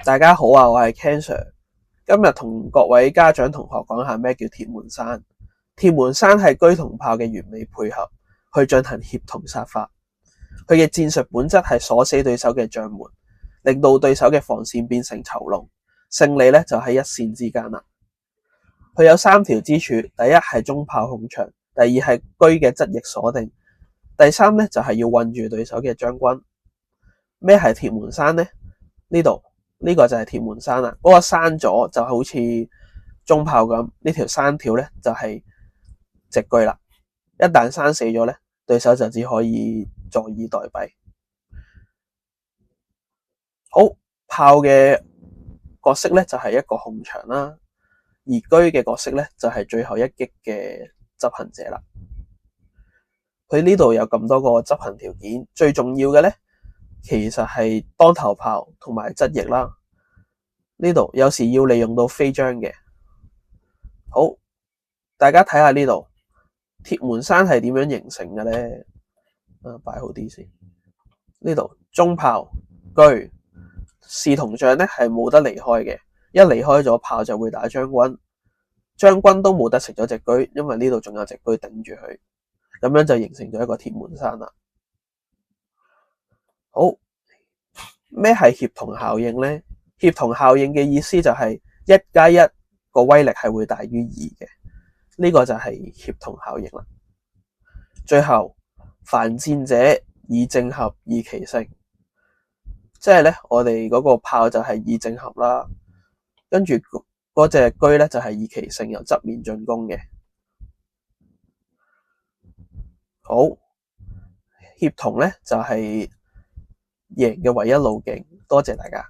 大家好啊，我係 Ken Sir，今日同各位家長同學講下咩叫鐵門閂。鐵門閂係車同炮嘅完美配合，去進行協同殺法。佢嘅戰術本質係鎖死對手嘅將門，令到對手嘅防線變成囚籠，勝利咧就喺一線之間啦。佢有3條支柱，第一係中炮控場，第二係車嘅側翼鎖定，第三咧就係要困住對手嘅將軍。咩係鐵門閂呢？呢個就係鐵門閂啦。嗰個閂咗就好似中炮咁，呢條閂條咧就係直車啦。一旦閂死咗咧，對手就只可以坐以待斃。好，炮嘅角色咧就係一個控場啦，而車嘅角色咧就係最後一擊嘅執行者啦。佢呢度有咁多個執行條件，最重要嘅咧其實係當頭炮同埋側翼啦。呢度有時要利用到飛張嘅。好，大家睇下呢度鐵門閂係點樣形成嘅咧？擺好啲先。呢度中炮車士同將咧係冇得離開嘅，一離開咗炮就會打將軍，將軍都冇得食咗隻車，因為呢度仲有隻車頂住佢，咁樣就形成咗一個鐵門閂啦。好，咩係協同效應呢？協同效應嘅意思就係1+1個威力係會大於2嘅，呢個就係協同效應啦。最後，凡戰者以正合以奇勝，即係咧我哋嗰個炮就係以正合啦，跟住嗰隻車咧就係以奇勝，由側面進攻嘅。好，協同咧就係贏嘅唯一路徑。多謝大家。